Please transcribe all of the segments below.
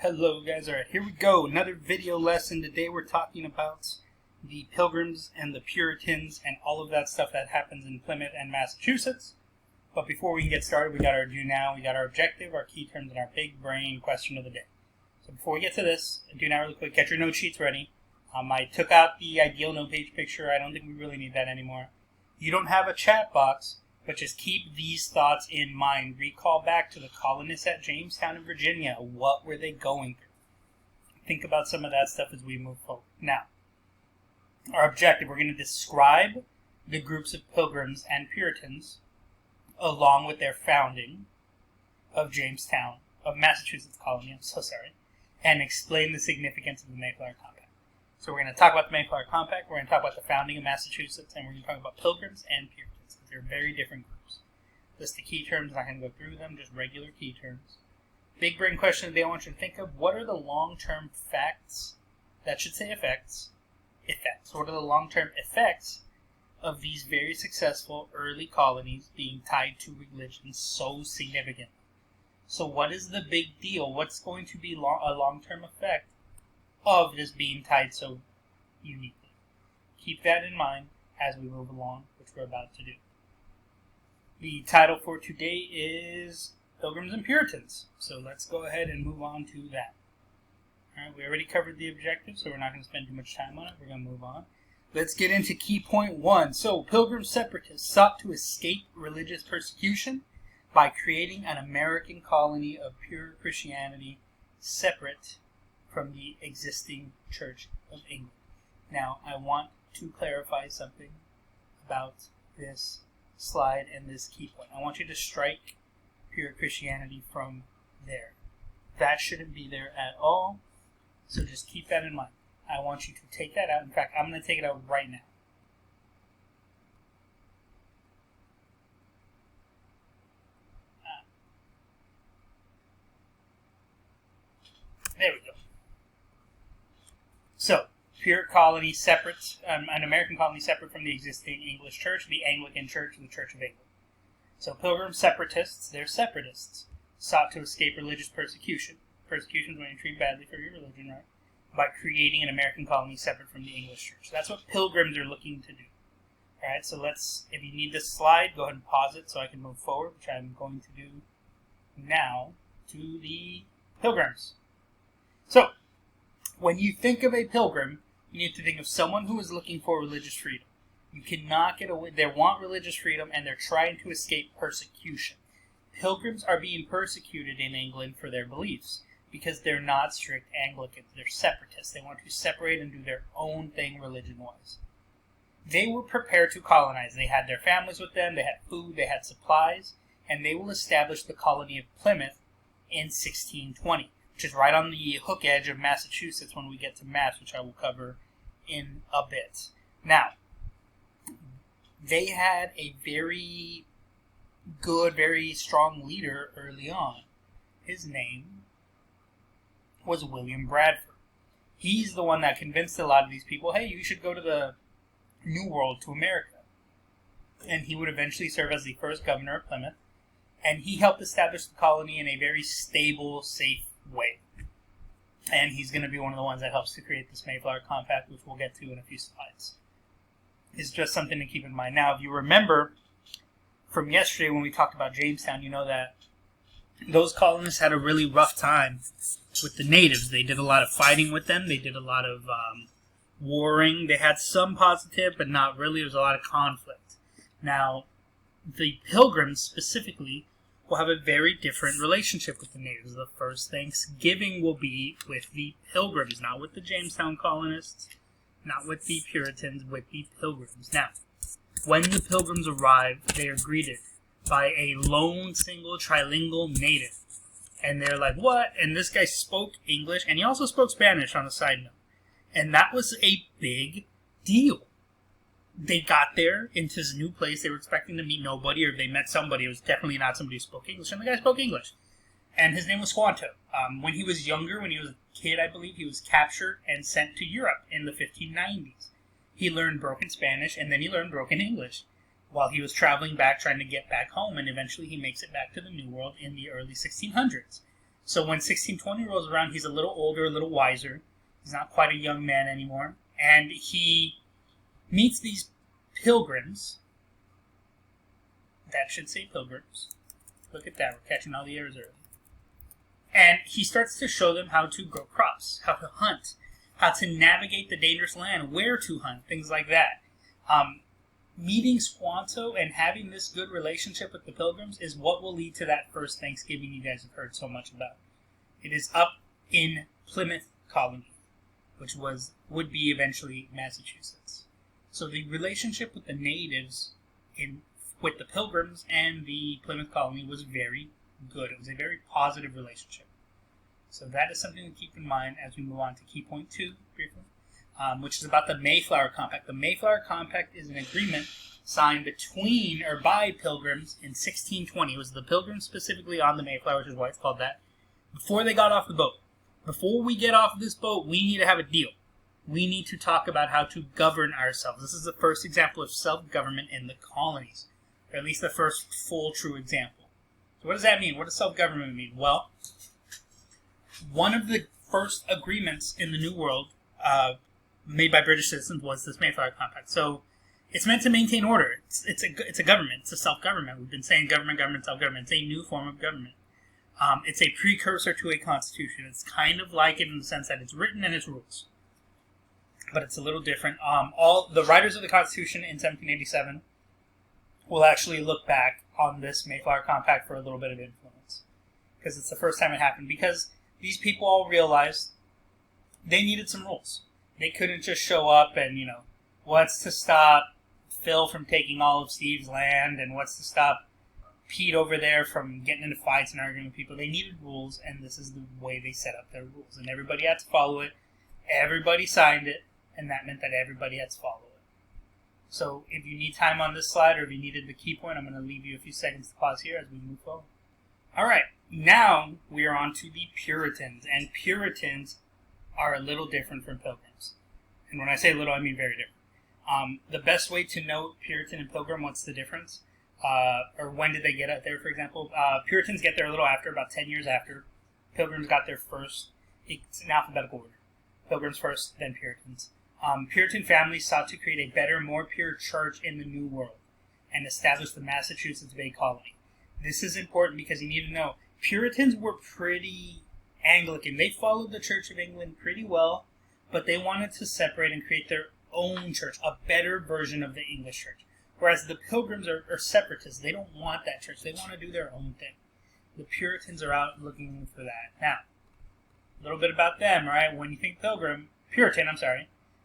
Hello guys, alright, here we go. Another video lesson. Today we're talking about the Pilgrims and the Puritans and all of that stuff that happens in Plymouth and Massachusetts. But before we can get started, we got our do now, we got our objective, our key terms, and our big brain question of the day. So before we get to this, do now really quick, get your note sheets ready. I took out the ideal note page picture. I don't think we really need that anymore. You don't have a chat box, but just keep these thoughts in mind. Recall back to the colonists at Jamestown in Virginia. What were they going through? Think about some of that stuff as we move forward. Now, our objective, we're going to describe the groups of Pilgrims and Puritans along with their founding of Jamestown, of Massachusetts colony, and explain the significance of the Mayflower Compact. So we're going to talk about the Mayflower Compact, we're going to talk about the founding of Massachusetts, and we're going to talk about Pilgrims and Puritans. They're very different groups. List the key terms, I'm not going to go through them, just regular key terms. Big brain question today I want you to think of, what are the long-term facts, that should say effects, what are the long-term effects of these very successful early colonies being tied to religion so significant? So what is the big deal? What's going to be a long-term effect of this being tied so uniquely? Keep that in mind as we move along, which we're about to do. The title for today is Pilgrims and Puritans. So let's go ahead and move on to that. Alright, we already covered the objective, so we're not going to spend too much time on it. We're going to move on. Let's get into key point 1. So, Pilgrim separatists sought to escape religious persecution by creating an American colony of pure Christianity separate from the existing Church of England. Now, I want to clarify something about this slide and this key point. I want you to strike pure Christianity from there. That shouldn't be there at all, so just keep that in mind. I want you to take that out. In fact, I'm going to take it out right now. There we go. So, pure colony separate, an American colony separate from the existing English church, the Anglican Church, and the Church of England. So Pilgrim separatists, they're separatists, sought to escape religious persecution. Persecution is when you're treated badly for your religion, right? By creating an American colony separate from the English church. That's what Pilgrims are looking to do. Alright, so if you need this slide, go ahead and pause it so I can move forward, which I'm going to do now, to the Pilgrims. So, when you think of a pilgrim, you need to think of someone who is looking for religious freedom. You cannot get away. They want religious freedom, and they're trying to escape persecution. Pilgrims are being persecuted in England for their beliefs because they're not strict Anglicans. They're separatists. They want to separate and do their own thing religion-wise. They were prepared to colonize. They had their families with them. They had food. They had supplies. And they will establish the colony of Plymouth in 1620. Which is right on the hook edge of Massachusetts when we get to Mass, which I will cover in a bit. Now, they had a very good, very strong leader early on. His name was William Bradford. He's the one that convinced a lot of these people, hey, you should go to the New World, to America. And he would eventually serve as the first governor of Plymouth. And he helped establish the colony in a very stable, safe way. And he's going to be one of the ones that helps to create this Mayflower Compact, which we'll get to in a few slides. It's just something to keep in mind. Now, if you remember from yesterday when we talked about Jamestown, you know that those colonists had a really rough time with the natives. They did a lot of fighting with them. They did a lot of warring. They had some positive, but not really. There was a lot of conflict. Now, the Pilgrims specifically will have a very different relationship with the natives. The first Thanksgiving will be with the Pilgrims, not with the Jamestown colonists, not with the Puritans, with the Pilgrims. Now, when the Pilgrims arrive, they are greeted by a lone, single, trilingual native. And they're like, what? And this guy spoke English, and he also spoke Spanish on a side note. And that was a big deal. They got there into this new place. They were expecting to meet nobody, or if they met somebody, it was definitely not somebody who spoke English. And the guy spoke English. And his name was Squanto. When he was younger, when he was a kid, I believe, he was captured and sent to Europe in the 1590s. He learned broken Spanish, and then he learned broken English while he was traveling back, trying to get back home. And eventually he makes it back to the New World in the early 1600s. So when 1620 rolls around, he's a little older, a little wiser. He's not quite a young man anymore. And he meets these pilgrims. That should say pilgrims. Look at that. We're catching all the errors early. And he starts to show them how to grow crops, how to hunt, how to navigate the dangerous land, where to hunt, things like that. Meeting Squanto and having this good relationship with the Pilgrims is what will lead to that first Thanksgiving you guys have heard so much about. It is up in Plymouth Colony, which would be eventually Massachusetts. So the relationship with the natives with the Pilgrims and the Plymouth Colony was very good. It was a very positive relationship. So that is something to keep in mind as we move on to key point 2, briefly, which is about the Mayflower Compact. The Mayflower Compact is an agreement signed between or by Pilgrims in 1620. It was the Pilgrims specifically on the Mayflower, which is why it's called that, before they got off the boat. Before we get off this boat, we need to have a deal. We need to talk about how to govern ourselves. This is the first example of self-government in the colonies, or at least the first full, true example. So what does that mean? What does self-government mean? Well, one of the first agreements in the New World made by British citizens was this Mayflower Compact. So it's meant to maintain order. It's a government. It's a self-government. We've been saying government, self-government. It's a new form of government. It's a precursor to a constitution. It's kind of like it in the sense that it's written and it's rules. But it's a little different. All the writers of the Constitution in 1787 will actually look back on this Mayflower Compact for a little bit of influence. Because it's the first time it happened. Because these people all realized they needed some rules. They couldn't just show up and, what's to stop Phil from taking all of Steve's land, and what's to stop Pete over there from getting into fights and arguing with people. They needed rules, and this is the way they set up their rules. And everybody had to follow it. Everybody signed it, and that meant that everybody had to follow it. So if you need time on this slide, or if you needed the key point, I'm going to leave you a few seconds to pause here as we move forward. All right, now we are on to the Puritans, and Puritans are a little different from Pilgrims. And when I say little, I mean very different. The best way to know Puritan and Pilgrim, what's the difference? Or when did they get out there, for example? Puritans get there a little after, about 10 years after. Pilgrims got there first. It's in alphabetical order. Pilgrims first, then Puritans. Puritan families sought to create a better, more pure church in the New World and establish the Massachusetts Bay Colony. This is important because you need to know, Puritans were pretty Anglican. They followed the Church of England pretty well, but they wanted to separate and create their own church, a better version of the English church. Whereas the Pilgrims are separatists. They don't want that church. They want to do their own thing. The Puritans are out looking for that. Now, a little bit about them, right? When you think Puritan,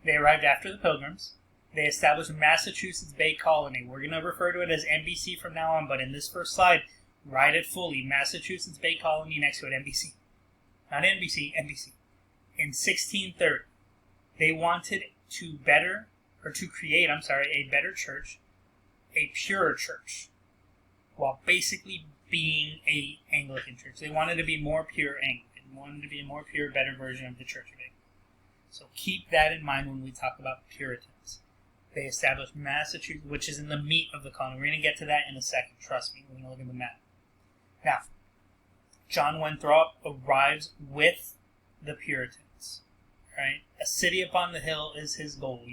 they arrived after the Pilgrims. They established Massachusetts Bay Colony. We're going to refer to it as MBC from now on, but in this first slide, write it fully. Massachusetts Bay Colony, next to it, MBC. Not NBC, MBC. In 1630, they wanted to create a better church, a purer church, while basically being a Anglican church. They wanted to be more pure Anglican, wanted to be a more pure, better version of the Church of England. So keep that in mind when we talk about Puritans. They established Massachusetts, which is in the meat of the colony. We're going to get to that in a second, trust me. We're going to look at the map. Now, John Winthrop arrives with the Puritans. Right? A city upon the hill is his goal.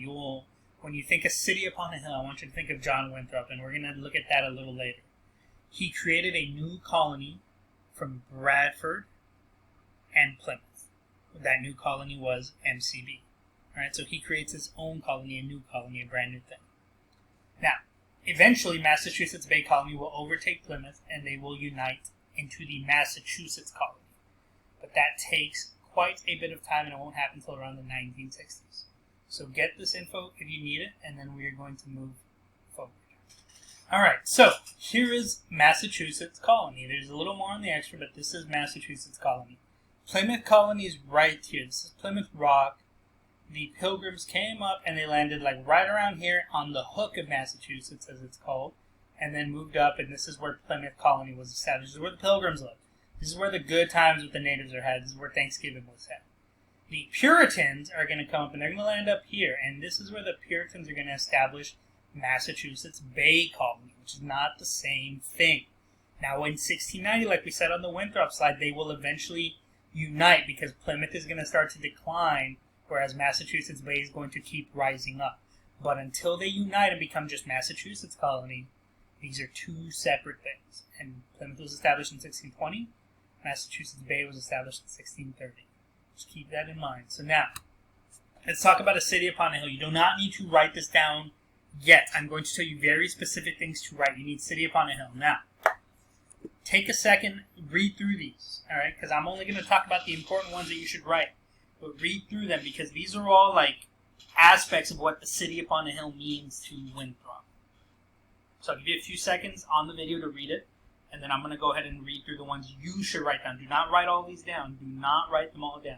When you think a city upon a hill, I want you to think of John Winthrop, and we're going to look at that a little later. He created a new colony from Bradford and Plymouth. That new colony was MCB. Right? So he creates his own colony, a new colony, a brand new thing. Now, eventually Massachusetts Bay Colony will overtake Plymouth, and they will unite into the Massachusetts Colony. But that takes quite a bit of time, and it won't happen until around the 1960s. So get this info if you need it, and then we are going to move forward. Alright, so here is Massachusetts Colony. There's a little more on the extra, but this is Massachusetts Colony. Plymouth Colony is right here. This is Plymouth Rock. The Pilgrims came up and they landed like right around here on the hook of Massachusetts, as it's called, and then moved up, and this is where Plymouth Colony was established. This is where the Pilgrims lived. This is where the good times with the natives are had. This is where Thanksgiving was had. The Puritans are going to come up and they're going to land up here, and this is where the Puritans are going to establish Massachusetts Bay Colony, which is not the same thing. Now in 1690, like we said on the Winthrop slide, they will eventually unite because Plymouth is going to start to decline, whereas Massachusetts Bay is going to keep rising up. But until they unite and become just Massachusetts colony, these are two separate things. And Plymouth was established in 1620. Massachusetts Bay was established in 1630. Just keep that in mind. So now, let's talk about a city upon a hill. You do not need to write this down yet. I'm going to tell you very specific things to write. You need city upon a hill. Now, take a second, read through these, all right? Because I'm only going to talk about the important ones that you should write. But read through them because these are all like aspects of what the city upon a hill means to Winthrop. So I'll give you a few seconds on the video to read it, and then I'm going to go ahead and read through the ones you should write down. Do not write all these down. Do not write them all down.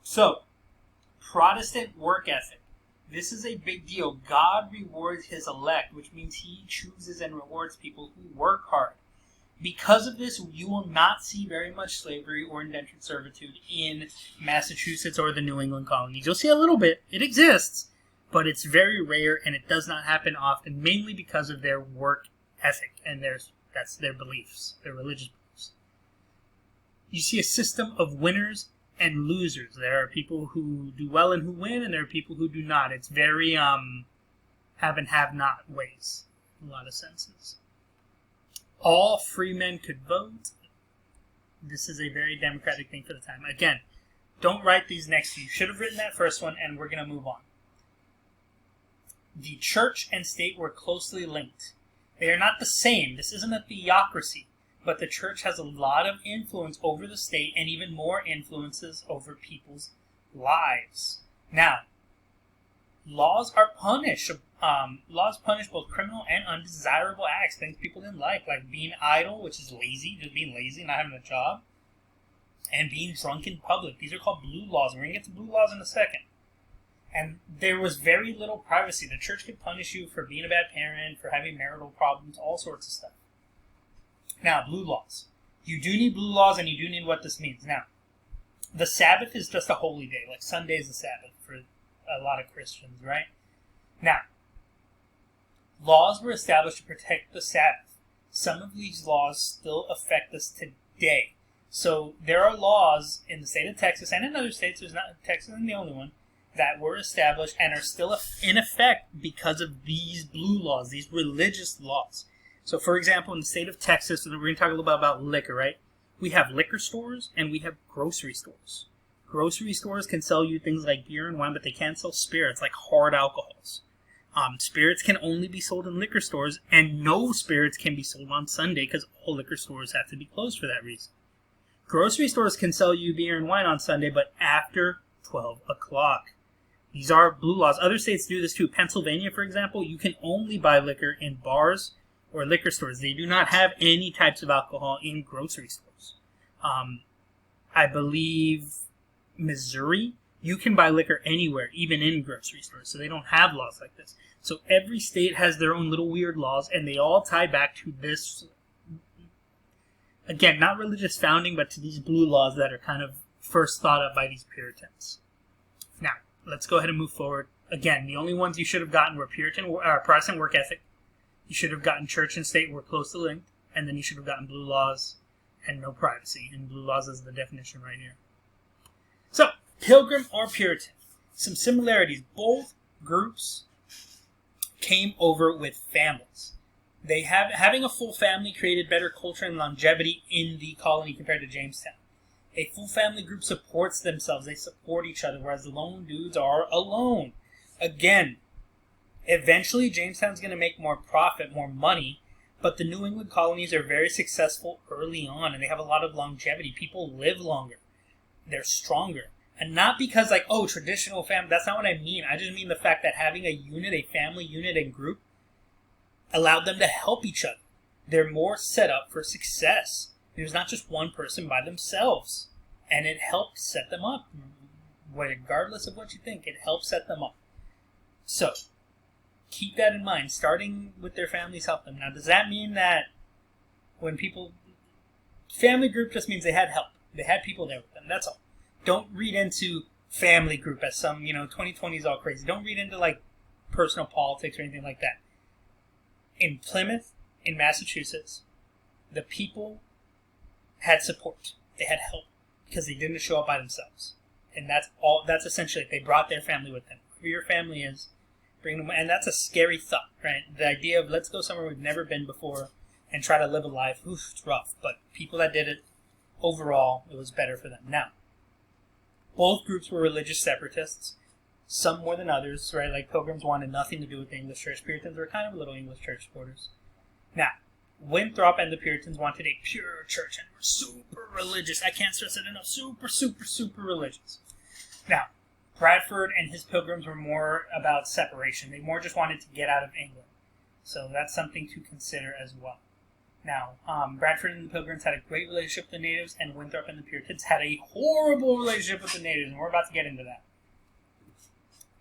So, Protestant work ethic. This is a big deal. God rewards his elect, which means he chooses and rewards people who work hard. Because of this, you will not see very much slavery or indentured servitude in Massachusetts or the New England colonies. You'll see a little bit. It exists, but it's very rare, and it does not happen often, mainly because of their work ethic, and that's their beliefs, their religious beliefs. You see a system of winners and losers. There are people who do well and who win, and there are people who do not. It's very have and have not ways in a lot of senses. All free men could vote. This is a very democratic thing for the time. Again, don't write these next few. You should have written that first one, and we're going to move on. The church and state were closely linked. They are not the same. This isn't a theocracy, but the church has a lot of influence over the state and even more influences over people's lives. Now, laws are punished. Laws punish both criminal and undesirable acts, things people didn't like being idle, which is lazy, just being lazy, not having a job, and being drunk in public. These are called blue laws, and we're going to get to blue laws in a second. And there was very little privacy. The church could punish you for being a bad parent, for having marital problems, all sorts of stuff. Now, blue laws. You do need blue laws, and you do need what this means. Now, the Sabbath is just a holy day. Like Sunday is the Sabbath for a lot of Christians, right? Now, laws were established to protect the Sabbath. Some of these laws still affect us today. So there are laws in the state of Texas and in other states, Texas isn't the only one, that were established and are still in effect because of these blue laws, these religious laws. So, for example, in the state of Texas, and we're going to talk a little bit about liquor, right? We have liquor stores and we have grocery stores. Grocery stores can sell you things like beer and wine, but they can't sell spirits, like hard alcohols. Spirits can only be sold in liquor stores, and no spirits can be sold on Sunday because all liquor stores have to be closed for that reason. Grocery stores can sell you beer and wine on Sunday, but after 12 o'clock. These are blue laws. Other states do this too. Pennsylvania, for example, you can only buy liquor in bars or liquor stores. They do not have any types of alcohol in grocery stores. I believe Missouri, you can buy liquor anywhere, even in grocery stores. So they don't have laws like this. So every state has their own little weird laws, and they all tie back to this, again, not religious founding, but to these blue laws that are kind of first thought of by these Puritans. Now, let's go ahead and move forward. Again, the only ones you should have gotten were Protestant work ethic. You should have gotten church and state were closely linked, and then you should have gotten blue laws and no privacy. And blue laws is the definition right here. So, Pilgrim or Puritan. Some similarities. Both groups came over with families. Having a full family created better culture and longevity in the colony compared to Jamestown. A full family group supports themselves. They support each other, whereas the lone dudes are alone. Again, eventually Jamestown's going to make more profit, more money, but the New England colonies are very successful early on, and they have a lot of longevity. People live longer. They're stronger. And not because, traditional family, that's not what I mean. I just mean the fact that having a unit, a family unit and group, allowed them to help each other. They're more set up for success. There's not just one person by themselves. And it helped set them up. Regardless of what you think, it helped set them up. So, keep that in mind. Starting with their families help them. Now, does that mean that when people... Family group just means they had help. They had people there with them. That's all. Don't read into family group as some, 2020 is all crazy. Don't read into, personal politics or anything like that. In Plymouth, in Massachusetts, the people had support. They had help because they didn't show up by themselves. And that's all. That's essentially it. They brought their family with them. Whoever your family is, bring them. And that's a scary thought, right? The idea of let's go somewhere we've never been before and try to live a life. Oof, it's rough. But people that did it, overall, it was better for them. Now, both groups were religious separatists. Some more than others, right? Like Pilgrims wanted nothing to do with the English church. Puritans were kind of little English church supporters. Now, Winthrop and the Puritans wanted a pure church and were super religious. I can't stress it enough. Super, super, super religious. Now, Bradford and his Pilgrims were more about separation. They more just wanted to get out of England. So that's something to consider as well. Now, Bradford and the Pilgrims had a great relationship with the natives, and Winthrop and the Puritans had a horrible relationship with the natives, and we're about to get into that.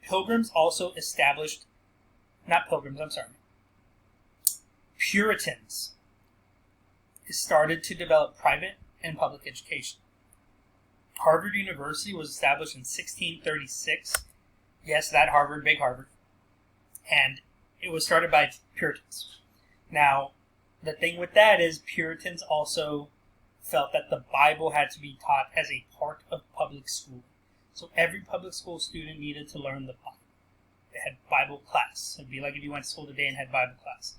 Pilgrims also established, Puritans started to develop private and public education. Harvard University was established in 1636. Yes, that Harvard, big Harvard. And it was started by Puritans. Now, the thing with that is Puritans also felt that the Bible had to be taught as a part of public school. So every public school student needed to learn the Bible. They had Bible class. It would be like if you went to school today and had Bible class.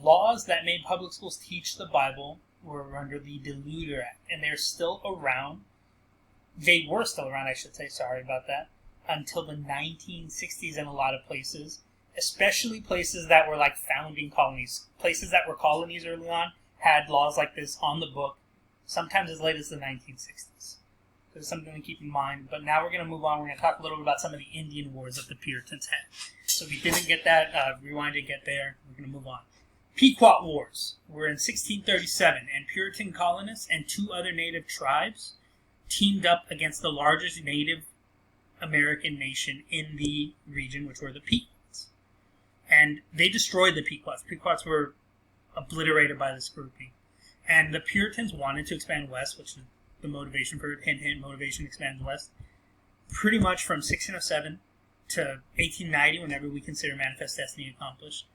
Laws that made public schools teach the Bible were under the Deluder Act, and they're still around. They were still around, I should say, sorry about that, until the 1960s in a lot of places, especially places that were like founding colonies. Places that were colonies early on had laws like this on the book, sometimes as late as the 1960s. So it's something to keep in mind. But now we're going to move on. We're going to talk a little bit about some of the Indian wars that the Puritans had. So if you didn't get that, rewind to get there. We're going to move on. Pequot Wars were in 1637, and Puritan colonists and two other native tribes teamed up against the largest Native American nation in the region, which were the Pequots. And they destroyed the Pequots. Pequots were obliterated by this grouping. And the Puritans wanted to expand west, which is the motivation for hint, hint, motivation expands west. Pretty much from 1607 to 1890, whenever we consider Manifest Destiny accomplished,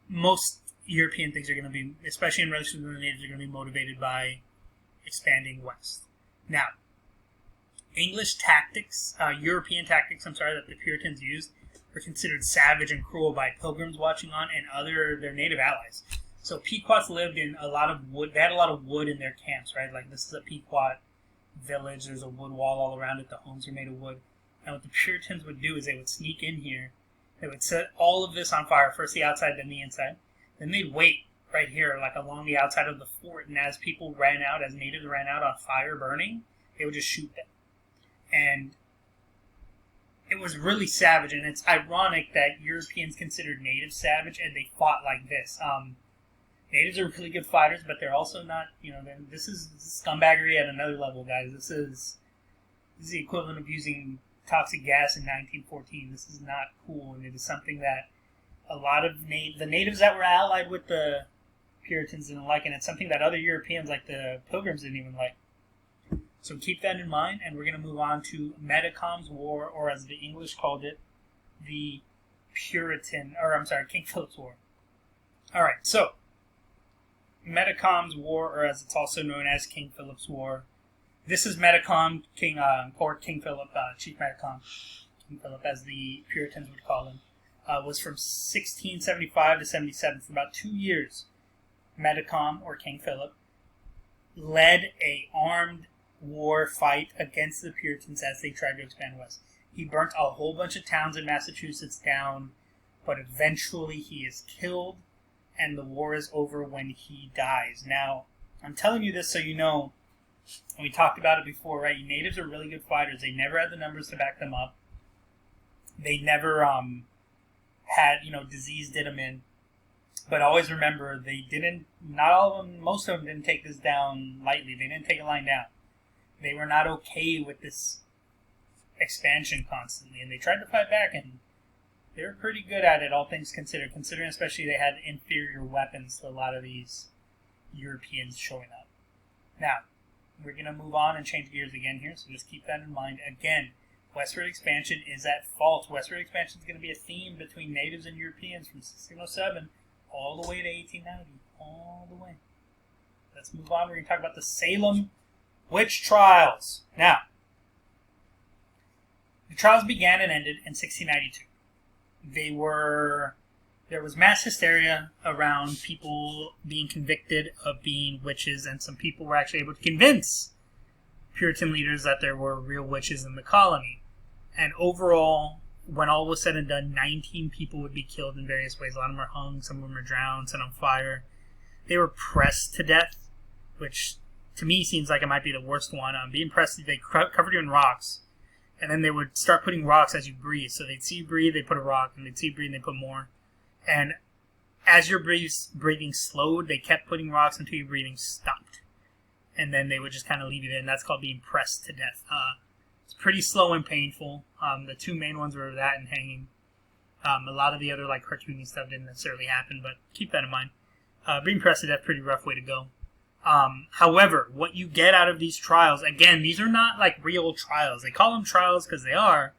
most European things are going to be, especially in relation to the natives, are going to be motivated by expanding west. Now, European tactics, that the Puritans used were considered savage and cruel by Pilgrims watching on and their native allies. So Pequots lived in a lot of wood. They had a lot of wood in their camps, right? Like this is a Pequot village. There's a wood wall all around it. The homes are made of wood. And what the Puritans would do is they would sneak in here. They would set all of this on fire, first the outside, then the inside. Then they'd wait right here, like along the outside of the fort. And as people ran out, as natives ran out on fire burning, they would just shoot them. And it was really savage. And it's ironic that Europeans considered natives savage and they fought like this. Natives are really good fighters, but they're also not, this is scumbaggery at another level, guys. This is the equivalent of using toxic gas in 1914. This is not cool, and it is something that a lot of the natives that were allied with the Puritans didn't like, and it's something that other Europeans like the Pilgrims didn't even like. So keep that in mind, and we're going to move on to Metacom's War, or as the English called it, the King Philip's War. Alright, so Metacom's War, or as it's also known as King Philip's War. This is Metacom, King Philip, Chief Metacom, King Philip, as the Puritans would call him, was from 1675 to 77. For about 2 years, Metacom, or King Philip, led a armed war fight against the Puritans as they tried to expand west. He burnt a whole bunch of towns in Massachusetts down, but eventually he is killed, and the war is over when he dies. Now, I'm telling you this so you know, and we talked about it before, right? Natives are really good fighters. They never had the numbers to back them up. They never had, disease did them in. But always remember, not all of them, most of them didn't take this down lightly. They didn't take a line down. They were not okay with this expansion constantly, and they tried to fight back, and they were pretty good at it, all things considered, considering especially they had inferior weapons to a lot of these Europeans showing up. Now, we're going to move on and change gears again here, so just keep that in mind. Again, westward expansion is at fault. Westward expansion is going to be a theme between natives and Europeans from 1607 all the way to 1890. All the way. Let's move on. We're going to talk about the Salem witch trials. Now, the trials began and ended in 1692. There was mass hysteria around people being convicted of being witches, and some people were actually able to convince Puritan leaders that there were real witches in the colony. And overall, when all was said and done, 19 people would be killed in various ways. A lot of them were hung, some of them were drowned, set on fire. They were pressed to death, which to me seems like it might be the worst one. Being pressed, they covered you in rocks, and then they would start putting rocks as you breathe. So they'd see you breathe, they'd put a rock, and they'd see you breathe, and they'd put more. And as your breathing slowed, they kept putting rocks until your breathing stopped. And then they would just kind of leave you there, and that's called being pressed to death. It's pretty slow and painful. The two main ones were that and hanging. A lot of the other like cartoony stuff didn't necessarily happen, but keep that in mind. Being pressed to death, pretty rough way to go. However, what you get out of these trials, again, these are not like real trials. They call them trials because they are,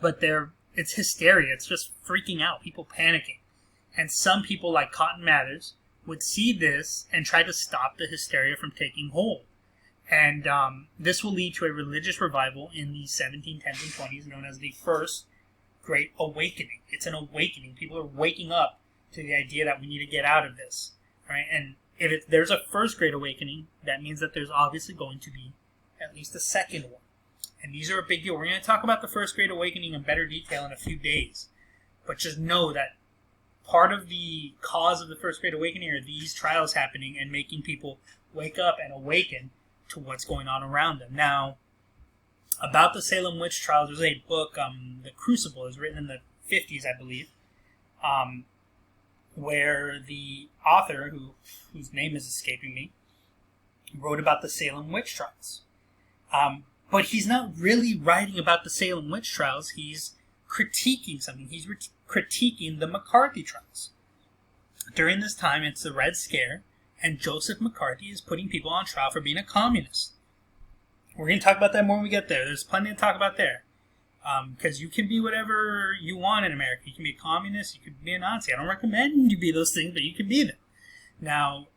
but it's hysteria. It's just freaking out, people panicking. And some people, like Cotton Mather's, would see this and try to stop the hysteria from taking hold. And this will lead to a religious revival in the 1710s and 20s known as the First Great Awakening. It's an awakening. People are waking up to the idea that we need to get out of this. Right? And if there's a First Great Awakening, that means that there's obviously going to be at least a second one. And these are a big deal. We're going to talk about the First Great Awakening in better detail in a few days. But just know that part of the cause of the First Great Awakening are these trials happening and making people wake up and awaken to what's going on around them. Now, about the Salem witch trials, there's a book, The Crucible, it was written in the 50s, I believe, where the author, whose name is escaping me, wrote about the Salem witch trials. But he's not really writing about the Salem witch trials. He's critiquing something. He's critiquing the McCarthy trials. During this time, it's the Red Scare, and Joseph McCarthy is putting people on trial for being a communist. We're going to talk about that more when we get there. There's plenty to talk about there. Because you can be whatever you want in America. You can be a communist, you can be a Nazi. I don't recommend you be those things, but you can be them. Now,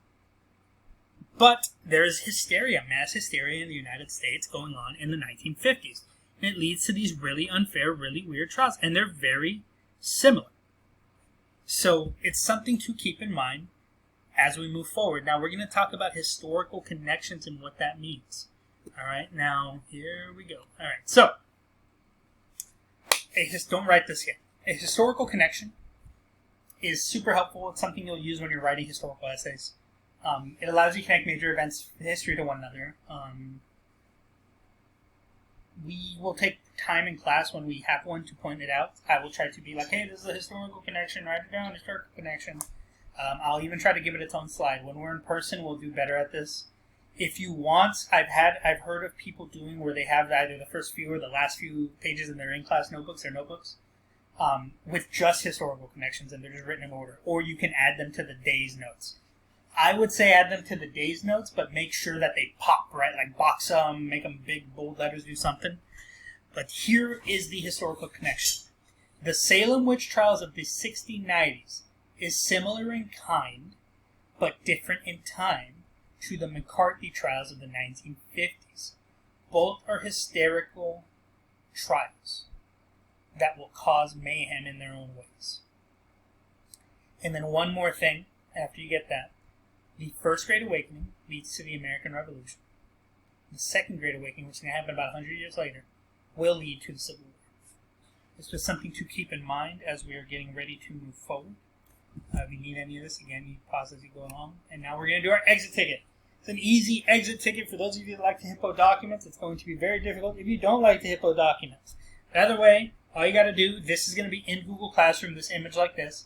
but there is hysteria, mass hysteria in the United States going on in the 1950s. And it leads to these really unfair, really weird trials. And they're very similar. So it's something to keep in mind as we move forward. Now, we're going to talk about historical connections and what that means. All right, now, here we go. All right, so, don't write this yet. A historical connection is super helpful. It's something you'll use when you're writing historical essays. It allows you to connect major events in history to one another. We will take time in class when we have one to point it out. I will try to be like, hey, this is a historical connection, write it down, historical connection. I'll even try to give it its own slide. When we're in person, we'll do better at this. If you want, I've heard of people doing where they have either the first few or the last few pages in their in-class notebooks, with just historical connections, and they're just written in order. Or you can add them to the day's notes. I would say add them to the day's notes, but make sure that they pop, right? Like box them, make them big, bold letters, do something. But here is the historical connection. The Salem witch trials of the 1690s is similar in kind, but different in time, to the McCarthy trials of the 1950s. Both are hysterical trials that will cause mayhem in their own ways. And then one more thing, after you get that. The First Great Awakening leads to the American Revolution. The Second Great Awakening, which is going to happen about 100 years later, will lead to the Civil War. This was something to keep in mind as we are getting ready to move forward. If you need any of this, again, you pause as you go along. And now we're going to do our exit ticket. It's an easy exit ticket for those of you that like the Hippo documents. It's going to be very difficult if you don't like the Hippo documents. But either way, all you got to do, this is going to be in Google Classroom, this image like this.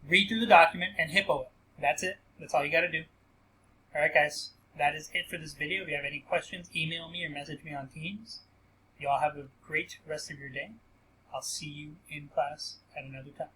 Read through the document and Hippo it. That's it. That's all you got to do. Alright guys, that is it for this video. If you have any questions, email me or message me on Teams. You all have a great rest of your day. I'll see you in class at another time.